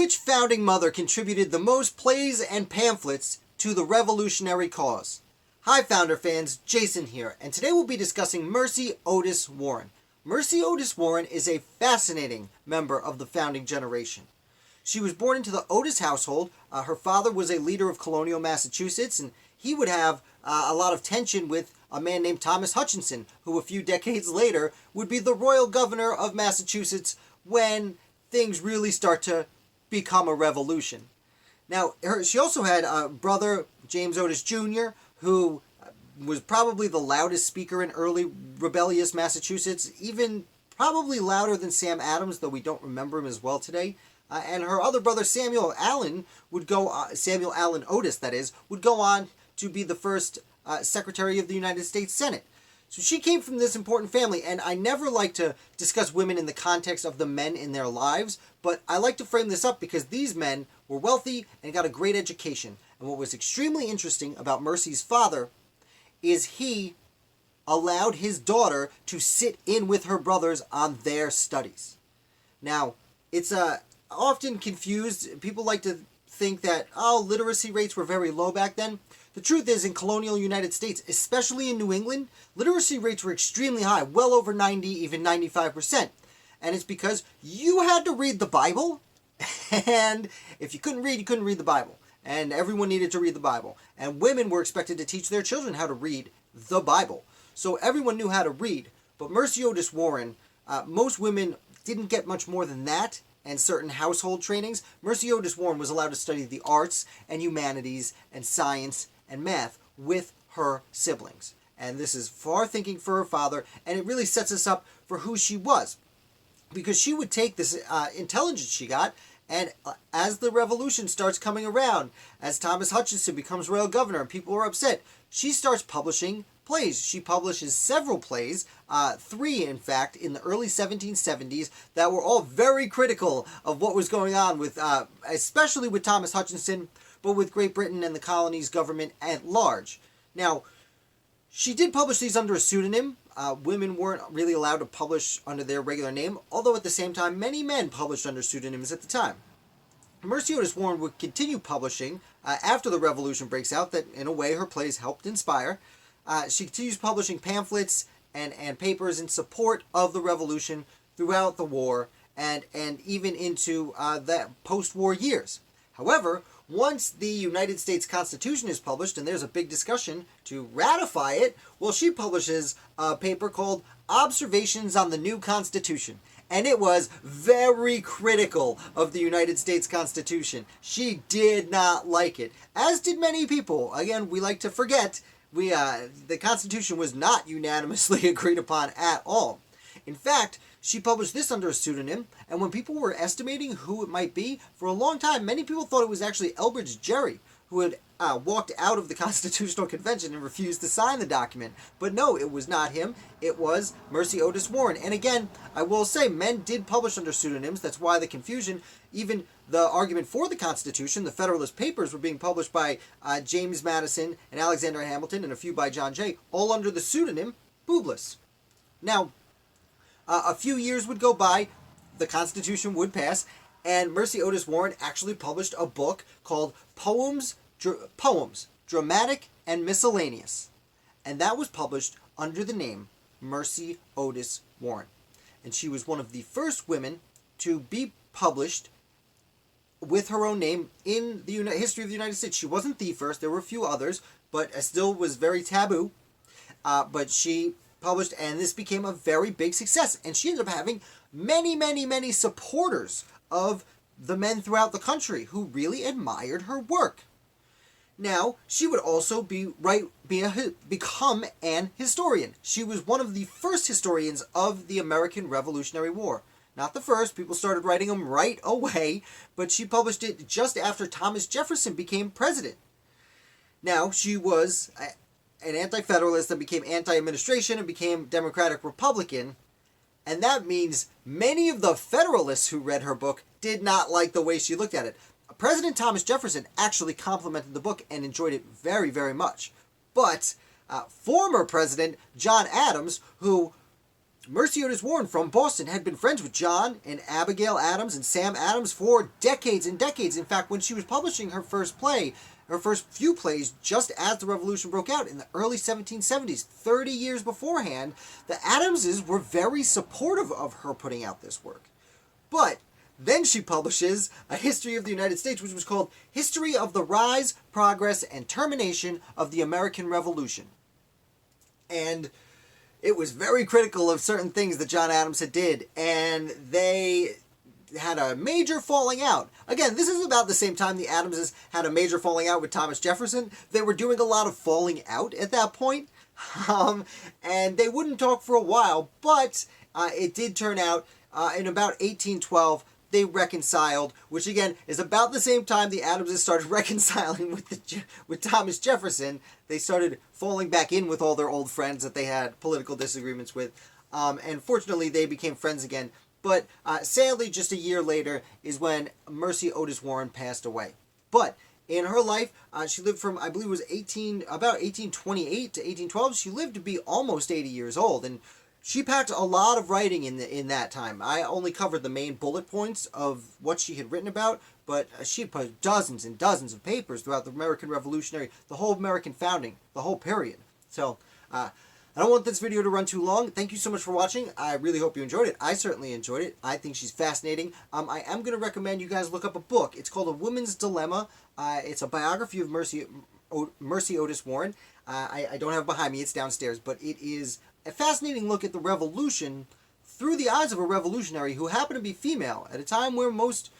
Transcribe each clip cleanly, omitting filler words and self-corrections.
Which founding mother contributed the most plays and pamphlets to the revolutionary cause? Hi Founder fans, Jason here, and today we'll be discussing Mercy Otis Warren. Mercy Otis Warren is a fascinating member of the founding generation. She was born into the Otis household. Her father was a leader of colonial Massachusetts, and he would have a lot of tension with a man named Thomas Hutchinson, who a few decades later would be the royal governor of Massachusetts when things really start to become a revolution. Now, she also had a brother, James Otis Jr., who was probably the loudest speaker in early rebellious Massachusetts, even probably louder than Sam Adams, though we don't remember him as well today. And her other brother, Samuel Allen Otis, that is, would go on to be the first Secretary of the United States Senate. So she came from this important family, and I never like to discuss women in the context of the men in their lives, but I like to frame this up because these men were wealthy and got a great education. And what was extremely interesting about Mercy's father is he allowed his daughter to sit in with her brothers on their studies. Now, it's often confused. People like to think that, literacy rates were very low back then. The truth is, in colonial United States, especially in New England, literacy rates were extremely high, well over 90, even 95%. And it's because you had to read the Bible, and if you couldn't read the Bible. And everyone needed to read the Bible. And women were expected to teach their children how to read the Bible. So everyone knew how to read. But Mercy Otis Warren, most women didn't get much more than that and certain household trainings. Mercy Otis Warren was allowed to study the arts and humanities and science and math with her siblings. And this is far thinking for her father, and it really sets us up for who she was. Because she would take this intelligence she got, and as the revolution starts coming around, as Thomas Hutchinson becomes royal governor and people are upset, she starts publishing plays. She publishes several plays, 3 in fact, in the early 1770s that were all very critical of what was going on with, especially with Thomas Hutchinson, but with Great Britain and the colonies government at large. Now, she did publish these under a pseudonym. Women weren't really allowed to publish under their regular name, although at the same time, many men published under pseudonyms at the time. Mercy Otis Warren would continue publishing after the revolution breaks out, that in a way her plays helped inspire. She continues publishing pamphlets and papers in support of the revolution throughout the war and even into the post-war years. However, once the United States Constitution is published, and there's a big discussion to ratify it, well, she publishes a paper called Observations on the New Constitution. And it was very critical of the United States Constitution. She did not like it, as did many people. Again, we like to forget, the Constitution was not unanimously agreed upon at all. In fact, she published this under a pseudonym, and when people were estimating who it might be, for a long time, many people thought it was actually Elbridge Gerry, who had walked out of the Constitutional Convention and refused to sign the document. But no, it was not him. It was Mercy Otis Warren. And again, I will say, men did publish under pseudonyms. That's why the confusion. Even the argument for the Constitution, the Federalist Papers, were being published by James Madison and Alexander Hamilton, and a few by John Jay, all under the pseudonym Boobless. Now, a few years would go by, the Constitution would pass, and Mercy Otis Warren actually published a book called Poems, Dramatic and Miscellaneous. And that was published under the name Mercy Otis Warren. And she was one of the first women to be published with her own name in the history of the United States. She wasn't the first, there were a few others, but it still was very taboo. But she published, and this became a very big success. And she ended up having many, many, many supporters of the men throughout the country who really admired her work. Now, she would also become an historian. She was one of the first historians of the American Revolutionary War. Not the first, people started writing them right away, but she published it just after Thomas Jefferson became president. Now, she was an anti-federalist and became anti-administration and became Democratic Republican. And that means many of the Federalists who read her book did not like the way she looked at it. President Thomas Jefferson actually complimented the book and enjoyed it very, very much. But former President John Adams, who Mercy Otis Warren from Boston had been friends with John and Abigail Adams and Sam Adams for decades and decades. In fact, when she was publishing her first play, her first few plays, just as the Revolution broke out in the early 1770s, 30 years beforehand, the Adamses were very supportive of her putting out this work. But then she publishes A History of the United States, which was called History of the Rise, Progress, and Termination of the American Revolution. And it was very critical of certain things that John Adams had did, and they had a major falling out. Again, this is about the same time the Adamses had a major falling out with Thomas Jefferson. They were doing a lot of falling out at that point, and they wouldn't talk for a while, but it did turn out in about 1812 they reconciled, which again is about the same time the Adamses started reconciling with Thomas Jefferson. They started falling back in with all their old friends that they had political disagreements with, and fortunately they became friends again. But sadly, just a year later is when Mercy Otis Warren passed away. But in her life, she lived from, I believe it was about 1828 to 1812. She lived to be almost 80 years old, and she packed a lot of writing in that time. I only covered the main bullet points of what she had written about, but she had put dozens and dozens of papers throughout the American Revolutionary, the whole American founding, the whole period. So, I don't want this video to run too long. Thank you so much for watching. I really hope you enjoyed it. I certainly enjoyed it. I think she's fascinating. I am going to recommend you guys look up a book. It's called A Woman's Dilemma. It's a biography of Mercy Otis Warren. I don't have it behind me. It's downstairs. But it is a fascinating look at the Revolution through the eyes of a revolutionary who happened to be female at a time where most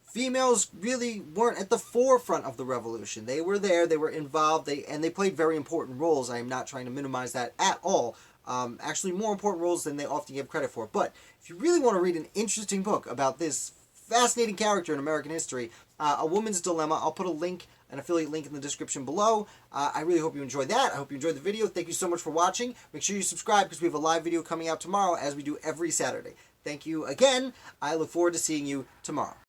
females really weren't at the forefront of the revolution. They were there, they were involved, and they played very important roles. I am not trying to minimize that at all. Actually, more important roles than they often give credit for. But if you really want to read an interesting book about this fascinating character in American history, A Woman's Dilemma, I'll put a link, an affiliate link in the description below. I really hope you enjoyed that. I hope you enjoyed the video. Thank you so much for watching. Make sure you subscribe because we have a live video coming out tomorrow as we do every Saturday. Thank you again. I look forward to seeing you tomorrow.